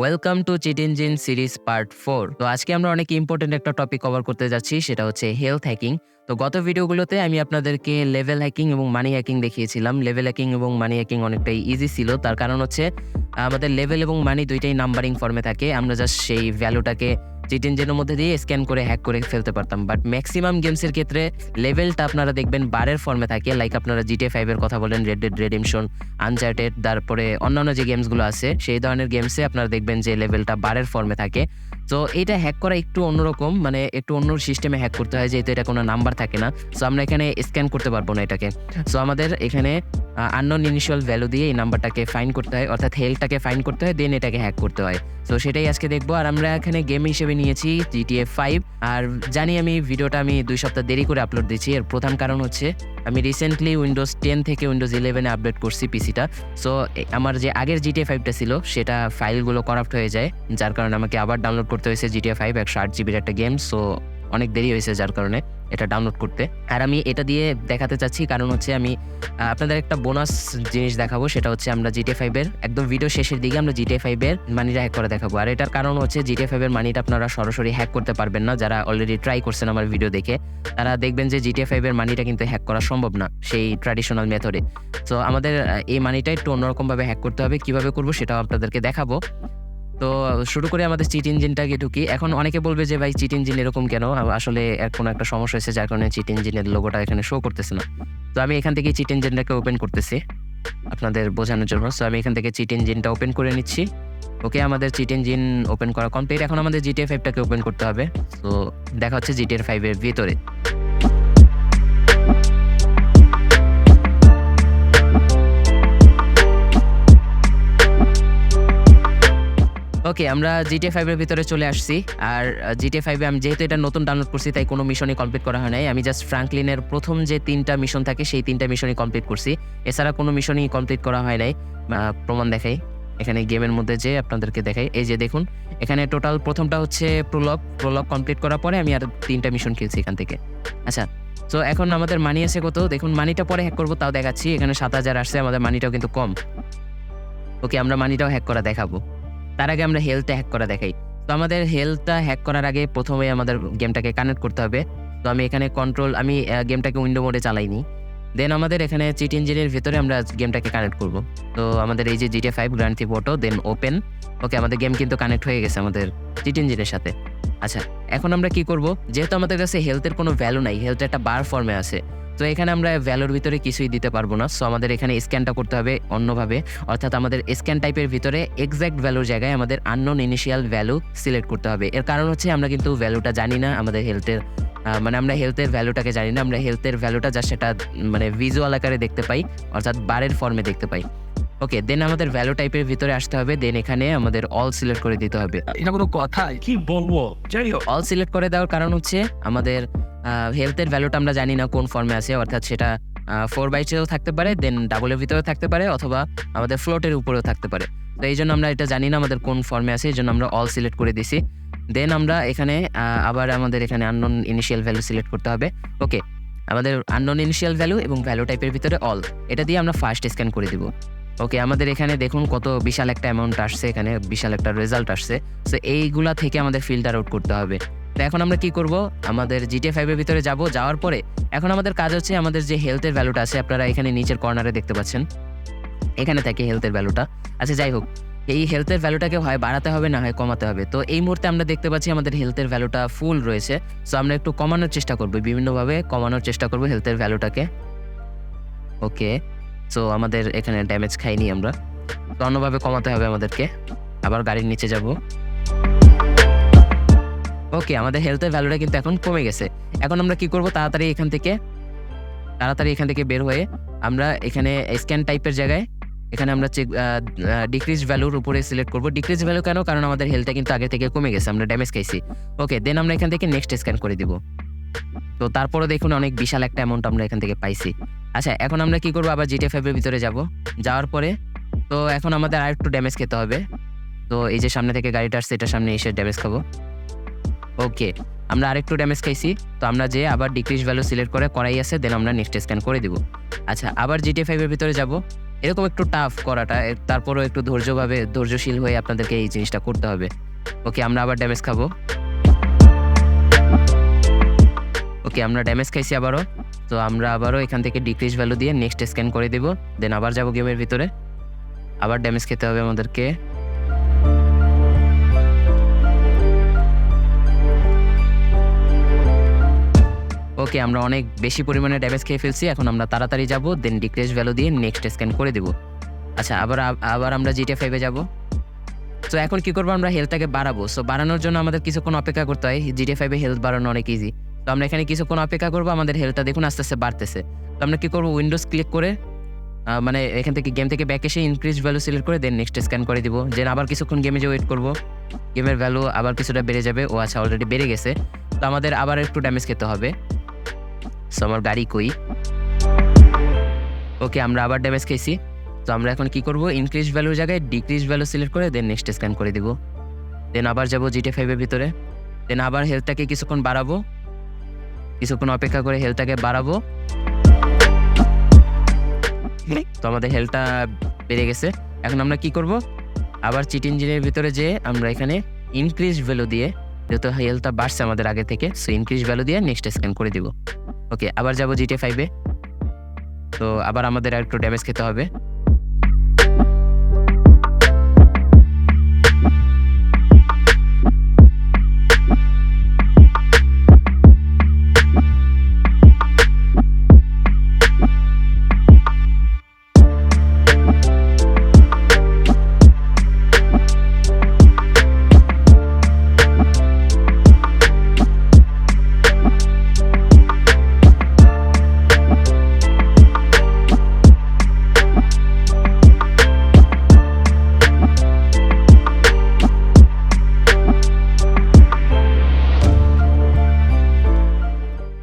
Welcome to cheat engine series part 4। তো আজকে আমরা অনেক ইম্পর্টেন্ট একটা টপিক কভার করতে যাচ্ছি, সেটা হচ্ছে হেলথ হ্যাকিং। তো গত ভিডিওগুলোতে আমি আপনাদেরকে লেভেল হ্যাকিং এবং মানি হ্যাকিং দেখিয়েছিলাম। লেভেল হ্যাকিং এবং মানি হ্যাকিং অনেকটাই ইজি ছিল, তার কারণ হচ্ছে আমাদের লেভেল এবং মানি দুইটাই নাম্বারিং ফর্মে থাকে। আমরা জাস্ট সেই ভ্যালুটাকে চিট ইঞ্জিনের মধ্যে দিয়ে স্ক্যান করে হ্যাক করে ফেলতে পারতাম। বাট ম্যাক্সিমাম গেমসের ক্ষেত্রে লেভেলটা আপনারা দেখবেন বারের ফর্মে থাকে। লাইক আপনারা GTA 5 এর কথা বলেন, রেড ডেড রেডেমশন, আনচার্টেড, তারপরে অন্যান্য যে গেমসগুলো আছে সেই ধরনের গেমসে আপনারা দেখবেন যে লেভেলটা বারের ফর্মে থাকে। তো এটা হ্যাক করা একটু অন্যরকম, মানে একটু অন্য সিস্টেমে হ্যাক করতে হয়, যেহেতু এটা কোনো নাম্বার থাকে না। সো আমরা এখানে স্ক্যান করতে পারবো না এটাকে। সো আমাদের এখানে আননোন ইনিশিয়াল ভ্যালু দিয়ে এই নাম্বারটাকে ফাইন্ড করতে হয়, অর্থাৎ হেলথটাকে ফাইন্ড করতে হয়, দেন এটাকে হ্যাক করতে হয়। সো সেটাই আজকে দেখবো। আর আমরা এখানে গেম হিসেবে নিয়েছি GTA 5। আর জানি আমি ভিডিওটা 2 সপ্তাহ দেরি করে আপলোড দিচ্ছি। এর প্রধান কারণ হচ্ছে আমি রিসেন্টলি উইন্ডোজ 10 থেকে উইন্ডোজ 11-এ আপডেট করছি পিসিটা। সো আমার যে আগের GTA 5টা ছিল সেটা ফাইলগুলো করাপ্ট হয়ে যায়, যার কারণে আমাকে আবার ডাউনলোড করতে হয়েছে GTA 5 108 জিবির একটা গেম। সো অনেক দেরি হয়েছে যার কারণে এটা ডাউনলোড করতে। আর আমি এটা দিয়ে দেখাতে চাচ্ছি কারণ হচ্ছে আমি আপনাদের একটা বোনাস জিনিস দেখাবো, সেটা হচ্ছে আমরা GTA 5 এর একদম ভিডিও শেষের দিকে আমরা GTA 5 এর মানিটা হ্যাক করে দেখাবো। আর এটার কারণ হচ্ছে GTA 5 এর মানিটা আপনারা সরাসরি হ্যাক করতে পারবেন না। যারা অলরেডি ট্রাই করছেন আমার ভিডিও দেখে, তারা দেখবেন যে GTA 5 এর মানিটা কিন্তু হ্যাক করা সম্ভব না সেই ট্র্যাডিশনাল মেথডে। সো আমাদের এই মানিটা একটু অন্যরকমভাবে হ্যাক করতে হবে। কিভাবে করবো সেটাও আপনাদেরকে দেখাবো। তো শুরু করে আমাদের চিট ইঞ্জিনটাকে ঢুকি। এখন অনেকে বলবে যে ভাই চিট ইঞ্জিন এরকম কেন? আসলে কোনো একটা সমস্যা হয়েছে যার কারণে চিট ইঞ্জিনের লোগোটা এখানে শো করতেছে না। তো আমি এখান থেকে চিট ইঞ্জিনটাকে ওপেন করতেছি আপনাদের বোঝানোর জন্য। সো আমি এখান থেকে চিট ইঞ্জিনটা ওপেন করে নিচ্ছি। ওকে, আমাদের চিট ইঞ্জিন ওপেন করা কমপ্লিট। এখন আমাদের GTA 5টাকে ওপেন করতে হবে। তো দেখা হচ্ছে GTA 5 এর ভিতরে। ওকে, আমরা GTA 5 এর ভিতরে চলে আসছি। আর GTA 5 এ আমি যেহেতু এটা নতুন ডাউনলোড করছি তাই কোনো মিশনই কমপ্লিট করা হয় নাই। আমি জাস্ট ফ্র্যাঙ্কলিনের প্রথম যে 3টা মিশন থাকে সেই 3টা মিশনই কমপ্লিট করছি। এছাড়া কোনো মিশনই কমপ্লিট করা হয় নাই। প্রমাণ দেখাই, এখানে গেমের মধ্যে যে আপনাদেরকে দেখাই। এই যে দেখুন, এখানে টোটাল প্রথমটা হচ্ছে প্রোলগ কমপ্লিট করার পরে আমি আর 3টা মিশন খেলছি এখান থেকে। আচ্ছা, তো এখন আমাদের মানি আছে কত দেখুন। মানিটা পরে হ্যাক করবো তাও দেখাচ্ছি। এখানে 7000 আসছে, আমাদের মানিটাও কিন্তু কম। ওকে, আমরা মানিটাও হ্যাক করা দেখাবো। তার আগে আমরা হেলথটা হ্যাক করা দেখাই। তো আমাদের হেলথটা হ্যাক করার আগে প্রথমে আমাদের গেমটাকে কানেক্ট করতে হবে। তো আমি এখানে আমি গেমটাকে উইন্ডো মোডে চালাইনি। দেন আমাদের এখানে চিট ইঞ্জিনের ভিতরে আমরা গেমটাকে কানেক্ট করব। তো আমাদের এই যে GTA 5 grand theft auto, then open. Okay, আমাদের গেম কিন্তু কানেক্ট হয়ে গেছে আমাদের চিট ইঞ্জিনের সাথে। আচ্ছা, এখন আমরা কি করব? যেহেতু আমাদের কাছে হেলথের কোনো ভ্যালু নাই, হেলথ একটা বার ফর্মে আছে, তো এখানে আমরা ভ্যালুর ভিতরে কিছুই দিতে পারবো না। সো আমাদের এখানে স্ক্যানটা করতে হবে অন্যভাবে, অর্থাৎ আমাদের স্ক্যান টাইপের ভিতরে এক্স্যাক্ট ভ্যালুর জায়গায় আমাদের আননোন ইনিশিয়াল ভ্যালু সিলেক্ট করতে হবে। এর কারণ হচ্ছে আমরা কিন্তু ভ্যালুটা জানি না আমাদের হেলথের, আমরা হেলথের ভ্যালুটাকে জানি না। আমরা হেলথের ভ্যালুটা জাস্ট সেটা ভিজুয়াল আকারে দেখতে পাই, অর্থাৎ বারের ফর্মে দেখতে পাই। ওকে, দেন আমাদের ভ্যালু টাইপের ভিতরে আসতে হবে। দেন এখানে আমাদের অল সিলেক্ট করে দিতে হবে। এটা কোনো কথা? কি বলবো? যাই হোক, অল সিলেক্ট করে দেওয়ার কারণ হচ্ছে আমাদের হেলথের ভ্যালুটা আমরা জানি না কোন ফর্মে আছে, অর্থাৎ সেটা 4 বাইটেও থাকতে পারে, দেন ডাবলের ভিতরেও থাকতে পারে, অথবা আমাদের ফ্লোটের উপরেও থাকতে পারে। তো এই জন্য আমরা এটা জানি না আমাদের কোন ফর্মে আছে, এই জন্য আমরা অল সিলেক্ট করে দিছি। দেন আমরা এখানে আবার আমাদের এখানে আননোন ইনিশিয়াল ভ্যালু সিলেক্ট করতে হবে। ওকে, আমাদের আননোন ইনিশিয়াল ভ্যালু এবং ভ্যালু টাইপের ভিতরে অল, এটা দিয়ে আমরা ফার্স্ট স্ক্যান করে দিব। ওকে, আমাদের এখানে দেখুন কত বিশাল একটা অ্যামাউন্ট আসছে, এখানে বিশাল একটা রেজাল্ট আসছে। সো এইগুলা থেকে আমাদের ফিল্টার আউট করতে হবে। তো এখন আমরা কি করব? আমাদের GTA 5 এর ভিতরে যাব। যাওয়ার পরে এখন আমাদের কাজ হচ্ছে আমাদের যে হেলথের ভ্যালুটা আছে, আপনারা এখানে নিচের কর্নারে দেখতে পাচ্ছেন, এখানে থাকে হেলথের ভ্যালুটা। আচ্ছা, যাই হোক, এই হেলথের ভ্যালুটাকে হয় বাড়াতে হবে না হয় কমাতে হবে। তো এই মুহূর্তে আমরা দেখতে পাচ্ছি আমাদের হেলথের ভ্যালুটা ফুল রয়েছে। সো আমরা একটু কমানোর চেষ্টা করব, বিভিন্নভাবে কমানোর চেষ্টা করব হেলথের ভ্যালুটাকে। ওকে, সো আমাদের এখানে ড্যামেজ খাইনি আমরা, তো অন্যভাবে কমাতে হবে আমাদেরকে। আবার গাড়ির নিচে যাব। ওকে, আমাদের হেলথের ভ্যালুটা কিন্তু এখন কমে গেছে। এখন আমরা কি করব? তাড়াতাড়ি এখান থেকে বের হয়ে আমরা এখানে স্ক্যান টাইপের জায়গায় এখানে আমরা ডিক্রিজ ভ্যালুর উপরে সিলেক্ট করব। ডিক্রিজ ভ্যালু কেন? কারণ আমাদের হেলথটা কিন্তু আগে থেকে কমে গেছে, আমরা ড্যামেজ খাইছি। ওকে, দেন আমরা এখান থেকে নেক্সট স্ক্যান করে দিব। তো তারপরে দেখুন অনেক বিশাল একটা অ্যামাউন্ট আমরা এখান থেকে পাইছি। আচ্ছা, এখন আমরা কি করব? আবার GTA 5 এর ভিতরে যাব। যাওয়ার পরে তো এখন আমাদের আরেকটু ড্যামেজ খেতে হবে। তো এই যে সামনে থেকে গাড়িটা আসছে, এটার সামনে এসে ড্যামেজ খাবো। ওকে, আমরা আরেকটু ড্যামেজ খাইছি। তো আমরা যে আবার ডিক্রিজ ভ্যালু সিলেক্ট করে করাই আছে, দেন আমরা নেক্সট স্ক্যান করে দিব। আচ্ছা, আবার GTA 5 এর ভিতরে যাব। এরকম একটু টাফ করাটা, তারপরেও একটু ধৈর্যশীল হয়ে আপনাদেরকে এই জিনিসটা করতে হবে। ওকে, আমরা আবার ড্যামেজ খাবো। ওকে, আমরা ড্যামেজ খাইছি আবারও। তো আমরা আবারও এখান থেকে ডিক্রিজ ভ্যালু দিয়ে নেক্সট স্ক্যান করে দিব। দেন আবার যাব গেমের ভিতরে। আবার ড্যামেজ খেতে হবে আমাদেরকে। ওকে, আমরা অনেক বেশি পরিমাণে ড্যামেজ খেয়ে ফেলছি। এখন আমরা তাড়াতাড়ি যাব, দেন ডিক্রিজ ভ্যালু দিয়ে নেক্সট স্ক্যান করে দিব। আচ্ছা, আবার আমরা GTA 5 এ যাব। সো এখন কি করবো, আমরা হেলথটাকে বাড়াবো। সো বাড়ানোর জন্য আমাদের কিছুক্ষণ অপেক্ষা করতে হয়। GTA 5 এ হেলথ বাড়ানো অনেক ইজি। তো আমরা এখানে কিছুক্ষণ অপেক্ষা করবো, আমাদের হেলথটা দেখুন আস্তে আস্তে বাড়তেছে। তো আমরা কি করবো, উইন্ডোজ ক্লিক করে মানে এখান থেকে গেম থেকে ব্যাক এসে ইনক্রিজ ভ্যালু সিলেক্ট করে দেন নেক্সট স্ক্যান করে দিব। দেন আবার কিছুক্ষণ গেমে যে ওয়েট করবো, গেমের ভ্যালু আবার কিছুটা বেড়ে যাবে। ও আচ্ছা, অলরেডি বেড়ে গেছে। তো আমাদের আবার একটু ড্যামেজ খেতে হবে। সো আমার গাড়ি কই? ওকে, আমরা আবার ড্যামেজ খেয়েছি। তো আমরা এখন কি করবো, ইনক্রিজ ভ্যালুর জায়গায় ডিক্রিজ ভ্যালু সিলেক্ট করে দেন নেক্সট স্ক্যান করে দিব। দেন আবার যাবো GTA 5 এর ভিতরে। দেন আবার হেলথটাকে কিছুক্ষণ বাড়াবো, কিছুক্ষণ অপেক্ষা করে হেলথটাকে বাড়াবো। তো আমাদের হেলথটা বেড়ে গেছে। এখন আমরা কি করব, আবার চিট ইঞ্জিনের ভিতরে যেয়ে আমরা এখানে ইনক্রিজ ভ্যালু দিয়ে, যেহেতু হেলথটা বাড়ছে আমাদের আগে থেকে, সো ইনক্রিজ ভ্যালু দিয়ে নেক্সট স্ক্যান করে দিব। ওকে, আবার যাবো GTA 5 এ। তো আবার আমাদের আর একটু ড্যামেজ খেতে হবে।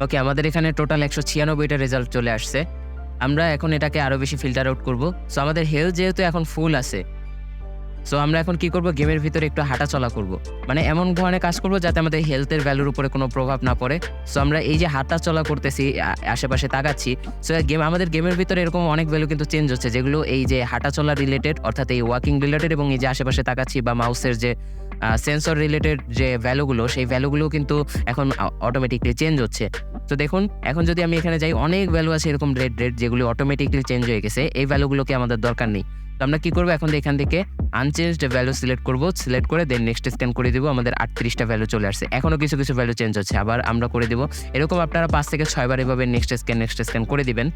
ওকে, আমাদের এখানে টোটাল 196টা রেজাল্ট চলে আসছে। আমরা এখন এটাকে আরো বেশি ফিল্টার আউট করব। সো আমাদের হেলথ যেহেতু এখন ফুল আছে, সো আমরা এখন কি করব, গেমের ভিতরে একটু হাঁটাচলা করব। মানে এমন ধরনের কাজ করব যাতে আমাদের হেলথের ভ্যালুর উপরে কোনো প্রভাব না পড়ে। সো আমরা এই যে হাঁটাচলা করতেছি, আশেপাশে তাকাচ্ছি, সো আমাদের গেমের ভিতরে এরকম অনেক ভ্যালু কিন্তু চেঞ্জ হচ্ছে, যেগুলো এই যে হাঁটাচলা রিলেটেড, অর্থাৎ এই ওয়াকিং রিলেটেড, এবং এই যে আশেপাশে তাকাচ্ছি বা মাউসের যে সেন্সর রিলেটেড যে ভ্যালুগুলো, সেই ভ্যালুগুলো কিন্তু এখন অটোমেটিকলি চেঞ্জ হচ্ছে। তো দেখুন, এখন যদি আমি এখানে যাই, অনেক ভ্যালু আছে এরকম রেড যেগুলো অটোমেটিকলি চেঞ্জ হয়ে গেছে। এই ভ্যালুগুলোকে আমাদের দরকার নেই। তো আমরা কি করবো, এখন এখান থেকে আনচেঞ্জড ভ্যালু সিলেক্ট করবো। সিলেক্ট করে দেন নেক্সট স্ক্যান করে দিব। আমাদের 38টা ভ্যালু চলে আসছে। এখনো কিছু কিছু ভ্যালু চেঞ্জ হচ্ছে, আবার আমরা করে দিব। এরকম আপনারা 5 থেকে 6 বার এভাবে নেক্সট স্ক্যান করে দিবেন।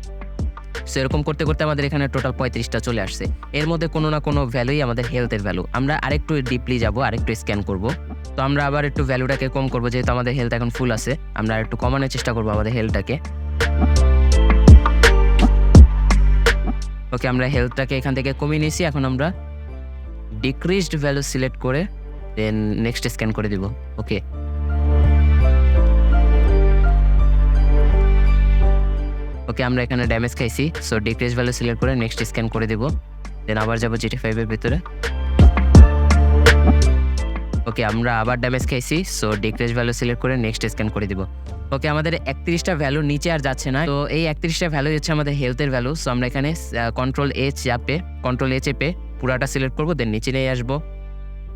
সো এরকম করতে করতে আমাদের এখানে টোটাল 35টা চলে আসছে। এর মধ্যে কোনো না কোনো ভ্যালুই আমাদের হেলথের ভ্যালু। আমরা আরেকটু ডিপলি যাব, আরেকটু স্ক্যান করব। তো আমরা আবার একটু ভ্যালুটাকে কম করবো, যেহেতু আমাদের হেলথ এখন ফুল আছে। আমরা একটু কমানোর চেষ্টা করবো আমাদের হেলথটাকে। ওকে, আমরা হেলথটাকে এখান থেকে কমিয়ে নিয়েছি। এখন আমরা ডিক্রিজড ভ্যালু সিলেক্ট করে দেন নেক্সট স্ক্যান করে দিব। ওকে, ওকে, আমরা এখানে ড্যামেজ খাইছি। সো ডিক্রিজ ভ্যালু সিলেক্ট করে নেক্সট স্ক্যান করে দিব। দেন আবার যাব GTA 5 এর ভিতরে। ওকে, আমরা আবার ড্যামেজ খাইছি। সো ডিক্রিজ ভ্যালু সিলেক্ট করে নেক্সট স্ক্যান করে দিব। ওকে, আমাদের 31টা ভ্যালু নিচে আর যাচ্ছে না। তো এই 31টা ভ্যালু হচ্ছে আমাদের হেলথের ভ্যালু। সো আমরা এখানে কন্ট্রোল এ চেপে পুরাটা সিলেক্ট করবো, দেন নিচে নিয়ে আসবো।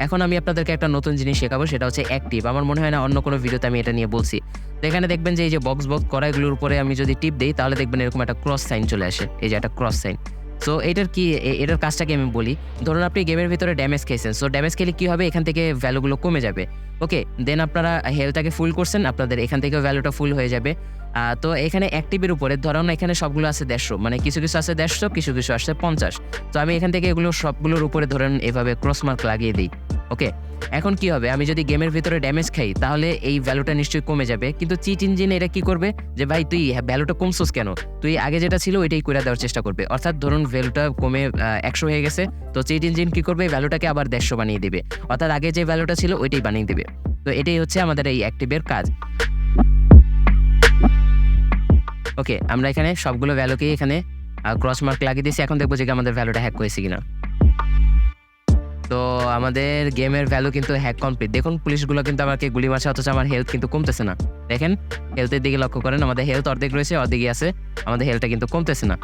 এখন আমি আপনাদেরকে একটা নতুন জিনিস শেখাবো, সেটা হচ্ছে অ্যাক্টিভ। আমার মনে হয় না অন্য কোনো ভিডিওতে আমি এটা নিয়ে বলছি। তো এখানে দেখবেন যে এই যে বক্স করা, এগুলোর উপরে আমি যদি টিপ দিই, তাহলে দেখবেন এরকম একটা ক্রস সাইন চলে আসে। এই যে একটা ক্রস সাইন। সো এটার কাজটাকে আমি বলি। ধরুন আপনি গেমের ভিতরে ড্যামেজ খেয়েছেন। সো ড্যামেজ খেলে কি হবে, এখান থেকে ভ্যালুগুলো কমে যাবে। ওকে, দেন আপনারা হেলথটাকে ফুল করছেন, আপনাদের এখান থেকে ভ্যালুটা ফুল হয়ে যাবে। তো এখানে অ্যাক্টিভের উপরে ধরুন এখানে সবগুলো আছে 150, মানে কিছু কিছু আছে 150, কিছু কিছু আসছে 50। তো আমি এখান থেকে এগুলো সবগুলোর উপরে ধরেন এভাবে ক্রস মার্ক লাগিয়ে দিই। ওকে, এখন কি হবে, আমি যদি গেমের ভিতরে ড্যামেজ খাই, তাহলে এই ভ্যালুটা নিশ্চয়ই কমে যাবে। কিন্তু চিট ইঞ্জিন এটা কি করবে, যে ভাই তুই ভ্যালুটা কমছোস কেন, তুই আগে যেটা ছিল ওইটাই করে দেওয়ার চেষ্টা করবে। অর্থাৎ ধরুন ভ্যালুটা কমে 100 হয়ে গেছে, তো চিট ইঞ্জিন কি করবে, ভ্যালুটাকে আবার 150 বানিয়ে দেবে। অর্থাৎ আগে যে ভ্যালুটা ছিল ওইটাই বানিয়ে দেবে। তো এটাই হচ্ছে আমাদের এই অ্যাক্টিভের কাজ। ওকে, আমরা এখানে সবগুলো ভ্যালুকে এখানে ক্রস মার্ক লাগিয়ে দিয়েছি। এখন দেখবো যে আমাদের ভ্যালুটা হ্যাক হয়েছে কিনা। তো আমাদের গেমের ভ্যালু কিন্তু হ্যাক কমপ্লিট। দেখুন পুলিশগুলো কিন্তু আমাকে গুলি মারছে, অথচ আমার হেলথ কিন্তু কমতেছে না। দেখেন হেলথের দিকে লক্ষ্য করেন, আমাদের হেলথ অর্ধেক রয়েছে, অর্ধেকই আছে, আমাদের হেলথটা কিন্তু কমতেছে না।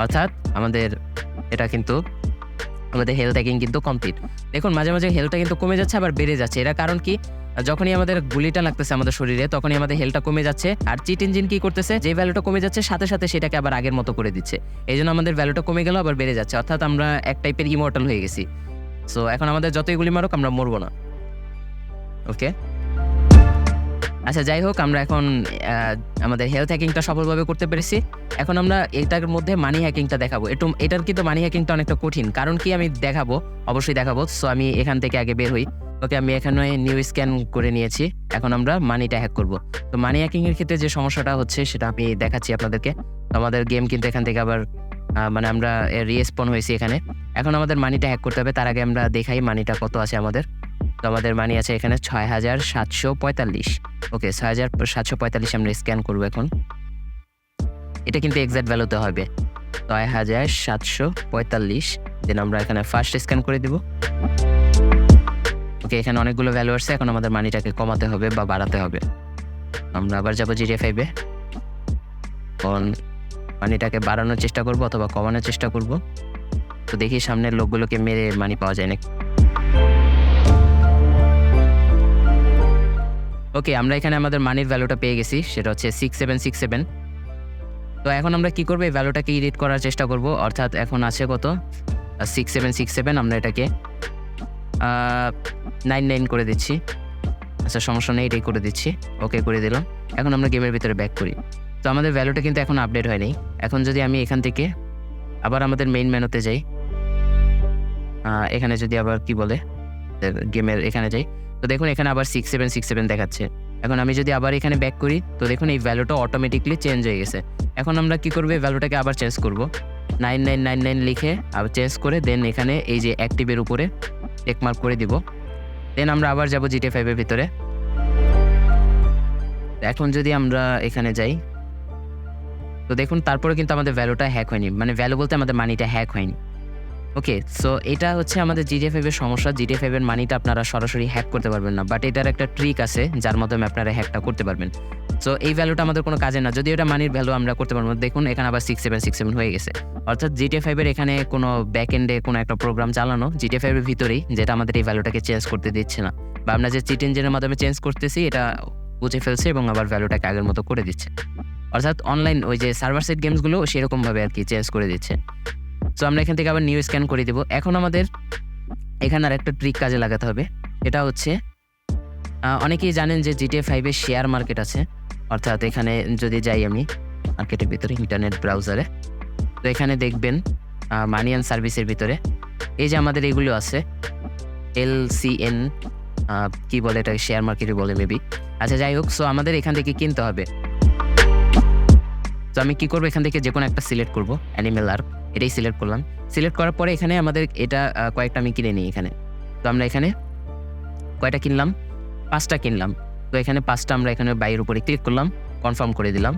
অর্থাৎ আমাদের এটা কিন্তু আমাদের হেলথ হ্যাকিং কিন্তু কমপ্লিট। দেখুন মাঝে, মাঝে হেলথটা কিন্তু কমে যাচ্ছে আবার বেড়ে যাচ্ছে। এর কারণ কি? যখনই আমাদের গুলিটা লাগতেছে আমাদের শরীরে তখনই আমাদের হেলথটা কমে যাচ্ছে। আর চিট ইঞ্জিন কি করতেছে? যে ভ্যালুটা কমে যাচ্ছে সাথে, সাথে সেটাকে আবার আগের মতো করে দিচ্ছে। এজন্য আমাদের ভ্যালুটা কমে গেল আবার বেড়ে যাচ্ছে। অর্থাৎ আমরা এক টাইপের ইমর্টাল হয়ে গেছি। সো এখন আমাদের যতই গুলি মারুক আমরা মরব না। ওকে? আচ্ছা যাই হোক আমরা এখন আমাদের হেলথ হ্যাকিংটা সফলভাবে করতে পেরেছি। এখন আমরা এটার মধ্যে মানি হ্যাকিংটা দেখাবো। এটার কিন্তু মানি হ্যাকিংটা অনেকটা কঠিন। কারণ কি আমি দেখাবো, অবশ্যই দেখাবো। সো আমি এখান থেকে আগে বের হই। ওকে আমি এখানে নিউ স্ক্যান করে নিয়েছি। এখন আমরা মানিটা হ্যাক করব। তো মানি হ্যাকিং এর ক্ষেত্রে যে সমস্যাটা হচ্ছে সেটা আমি দেখাচ্ছি আপনাদেরকে। তো আমাদের গেম কিন্তু এখান থেকে আবার মানে আমরা রিস্পন হয়েছি এখানে। এখন আমাদের মানিটা হ্যাক করতে হবে। তার আগে আমরা দেখাই মানিটা কত আছে আমাদের। তো আমাদের মানি আছে এখানে ৬,৭৪৫। ওকে ৬,৭৪৫ আমরা স্ক্যান করব এখন। এটা কিন্তু এক্সাক্ট ভ্যালুতে হবে ৬,৭৪৫। দেন আমরা এখানে ফার্স্ট স্ক্যান করে দিব। ওকে এখানে অনেকগুলো ভ্যালু আসছে। এখন আমাদের মানিটাকে কমাতে হবে বা বাড়াতে হবে। আমরা আবার যাব gtav এ। এখন মানিটাকে বাড়ানোর চেষ্টা করব অথবা কমানোর চেষ্টা করব। তো দেখি সামনের লোকগুলোকে মেরে মানি পাওয়া যায় নাকি। ওকে আমরা এখানে আমাদের মানির ভ্যালুটা পেয়ে গেছি। সেটা হচ্ছে 6767। তো এখন আমরা কি করব? এই ভ্যালুটাকে এডিট করার চেষ্টা করব। অর্থাৎ এখন আছে কত? 6767। আমরা এটাকে 99 করে দিচ্ছি। আচ্ছা সমস্যা নেই, এটাই করে দিচ্ছি। ওকে করে দিলাম। এখন আমরা গেমের ভিতরে ব্যাক করি। তো আমাদের ভ্যালুটা কিন্তু এখন আপডেট হয়নি। এখন যদি আমি এখান থেকে আবার আমাদের মেইন মেনুতে যাই, এখানে যদি আবার কি বলে গেমের এখানে যাই, তো দেখুন এখানে আবার 6767 দেখাচ্ছে। এখন আমি যদি আবার এখানে ব্যাক করি তো দেখুন এই ভ্যালুটা অটোমেটিকলি চেঞ্জ হয়ে গেছে। এখন আমরা কি করব? এই ভ্যালুটাকে আবার চেঞ্জ করব। 9999 লিখে আবার চেঞ্জ করে দেন এখানে এই যে অ্যাক্টিভের উপরে টিক মার্ক করে দিব। দেন আমরা আবার যাব gtav এর ভিতরে। এখন যদি আমরা এখানে যাই তো দেখুন তারপরে কিন্তু আমাদের ভ্যালুটা হ্যাক হয়নি। মানে ভ্যালু বলতে আমাদের মানিটা হ্যাক হয়নি। ওকে সো এটা হচ্ছে আমাদের gtav এর সমস্যা। gtav এর মানিটা আপনারা সরাসরি হ্যাক করতে পারবেন না, বাট এটার একটা ট্রিক আছে যার মাধ্যমে আপনারা হ্যাকটা করতে পারবেন। সো এই ভ্যালুটা আমাদের কোনো কাজে না, যদিও এটা মানির ভ্যালু আমরা করতে পারবো। দেখুন এখানে আবার 6767 হয়ে গেছে। অর্থাৎ gtav এর এখানে কোনো ব্যাক এন্ডে কোনো একটা প্রোগ্রাম চালানো gtav এর ভিতরেই, যেটা আমাদের এই ভ্যালুটাকে চেঞ্জ করতে দিচ্ছে না, বা আমরা যে চিট ইঞ্জিনের মাধ্যমে চেঞ্জ করতেছি এটা বুঝে ফেলছে এবং আবার ভ্যালুটাকে আগের মতো করে দিচ্ছে। অর্থাৎ অনলাইন ওই যে সার্ভার সাইড গেমসগুলো সেরকমভাবে আর কি চেঞ্জ করে দিচ্ছে। সো আমরা এখান থেকে আবার নিউ স্ক্যান করে দিব। এখন আমাদের এখানে আরেকটা ট্রিক কাজে লাগাতে হবে। এটা হচ্ছে অনেকেই জানেন যে gtav 5 এর শেয়ার মার্কেট আছে। অর্থাৎ এখানে যদি যাই আমি মার্কেটের ভিতরে ইন্টারনেট ব্রাউজারে, তো এখানে দেখবেন মানি অ্যান্ড সার্ভিসের ভিতরে এই যে আমাদের এগুলো আছে LCN, কি বলে এটা, শেয়ার মার্কেটই বলে মেবি। আচ্ছা যাই হোক, সো আমাদের এখান থেকে কিনতে হবে। তো আমি কি করব? এখান থেকে যে কোনো একটা সিলেক্ট করব, অ্যানিমেল আর্ক এটাই সিলেক্ট করলাম। সিলেক্ট করার পরে এখানে আমাদের এটা কয়েকটা আমি কিনে নিই এখানে। তো আমরা এখানে কয়টা কিনলাম? 5টা কিনলাম। তো এখানে 5টা আমরা এখানে বাইয়ের উপরে ক্লিক করলাম, কনফার্ম করে দিলাম।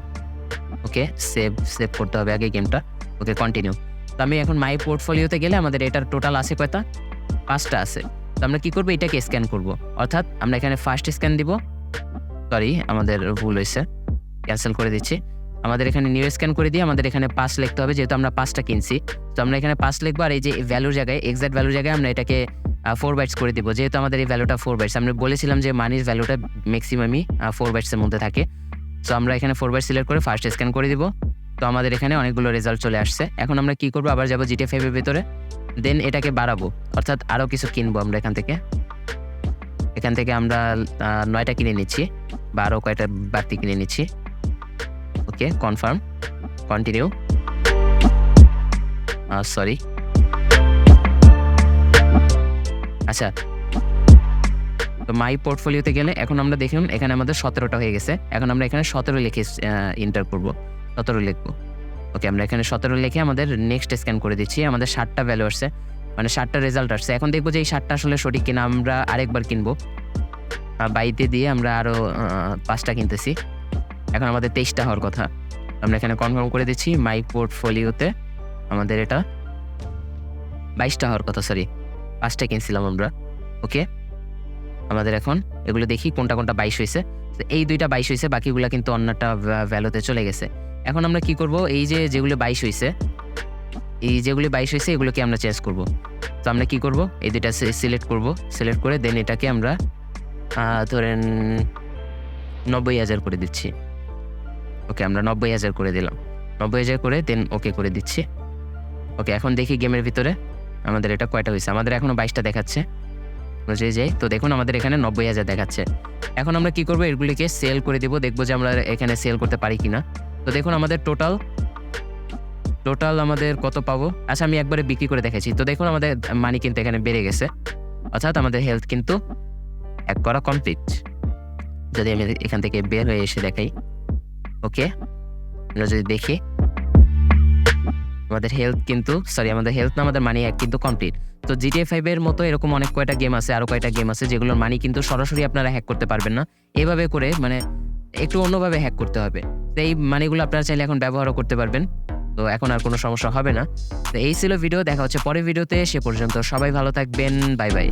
ওকে সেভ করতে হবে আগে গেমটা। ওকে কন্টিনিউ। তো আমি এখন মাই পোর্টফোলিওতে গেলে আমাদের এটার টোটাল আছে কয়টা? 5টা আছে। তো আমরা কি করব? এটাকে স্ক্যান করব। অর্থাৎ আমরা এখানে ফার্স্ট স্ক্যান দিব। সরি আমাদের ভুল হয়েছে, ক্যান্সেল করে দিচ্ছি। আমাদের এখানে নিউ স্ক্যান করে দিয়ে আমাদের এখানে 5 লিখতে হবে, যেহেতু আমরা 5টা কিনছি। তো আমরা এখানে 5 লিখবো আর এই যে ভ্যালুর জায়গায়, এক্সাক্ট ভ্যালুর জায়গায় আমরা এটাকে 4 বাইটস করে দিব, যেহেতু আমাদের এই ভ্যালুটা 4 বাইটস। আমরা বলেছিলাম যে মানির ভ্যালুটা ম্যাক্সিমামই 4 বাইটসের মধ্যে থাকে। সো আমরা এখানে 4 বাইটস সিলেক্ট করে ফার্স্ট স্ক্যান করে দিব। তো আমাদের এখানে অনেকগুলো রেজাল্ট চলে আসছে। এখন আমরা কি করব? আবার যাব gtav এর ভিতরে, দেন এটাকে বাড়াবো, অর্থাৎ আরও কিছু কিনবো আমরা এখান থেকে। আমরা 9টা কিনে নিচ্ছি বা আরও কয়টা বাড়তি কিনে নিচ্ছি। ওকে কনফার্ম, কন্টিনিউ। সরি আচ্ছা, তো মাই পোর্টফোলিওতে গেলে এখন আমরা দেখুন এখানে আমাদের 17টা হয়ে গেছে। এখন আমরা এখানে 17 লিখে এন্টার করব, 17 লিখবো। ওকে আমরা এখানে 17 লিখে আমাদের নেক্সট স্ক্যান করে দিচ্ছি। আমাদের 7টা ভ্যালু আসছে, মানে 7টা রেজাল্ট আসছে। এখন দেখবো যে এই 7টা আসলে সঠিক কিনা। আমরা আরেকবার কিনবো, বাইতে দিয়ে আমরা আরও 5টা কিনতেছি। এখন আমাদের 23টা হওয়ার কথা। আমরা এখানে কনফার্ম করে দিচ্ছি। মাই পোর্টফোলিওতে আমাদের এটা 22টা হওয়ার কথা, সরি 5টা কিনছিলাম আমরা। ওকে আমাদের এখন এগুলো দেখি কোনটা 22 হয়েছে। তো এই 2টা 22 হয়েছে, বাকিগুলো কিন্তু অন্যটা ভ্যালুতে চলে গেছে। এখন আমরা কি করব? এই যে যেগুলো 22 হয়েছে এই যেগুলি 22 হয়েছে এগুলোকে আমরা চেঞ্জ করব। তো আমরা কি করব, এই দুইটা সিলেক্ট করব, সিলেক্ট করে দেন এটাকে আমরা ধরেন 90,000 করে দিচ্ছি। ওকে, আমরা 90,000 করে দিলাম। 90,000 করে দেন ওকে করে দিচ্ছি। ওকে, এখন দেখি গেমের ভিতরে আমাদের এটা কয়টা হয়েছে। আমাদের এখনো 22টা দেখাচ্ছে। বুঝে যাই, তো দেখুন আমাদের এখানে 90,000 দেখাচ্ছে। এখন আমরা কি করব, এগুলিকে সেল করে দিব, দেখবো যে আমরা এখানে সেল করতে পারি কিনা। তো দেখুন আমাদের টোটাল আমাদের কত পাবো। আচ্ছা, আমি একবারে বিক্রি করে দেখাচ্ছি। তো দেখুন আমাদের মানি কিন্তু এখানে বেড়ে গেছে, অর্থাৎ আমাদের হেলথ কিন্তু হ্যাক করা কমপ্লিট। যদি আমি এখান থেকে বের হয়ে এসে দেখাই, ওকে, আমরা যদি দেখি আমাদের হেলথ কিন্তু আমাদের হেলথ না, আমাদের মানি হ্যাক কিন্তু কমপ্লিট। তো GTA 5 এর মতো এরকম অনেক কয়টা গেম আছে, আরো কয়টা গেম আছে যেগুলোর মানি কিন্তু সরাসরি আপনারা হ্যাক করতে পারবেন না। এভাবে করে মানে একটু অন্যভাবে হ্যাক করতে হবে। তো এই মানিগুলো আপনারা চাইলে এখন ব্যবহারও করতে পারবেন। তো এখন আর কোনো সমস্যা হবে না। তো এই ছিল ভিডিও, দেখা হচ্ছে পরের ভিডিওতে। সে পর্যন্ত সবাই ভালো থাকবেন, বাই বাই।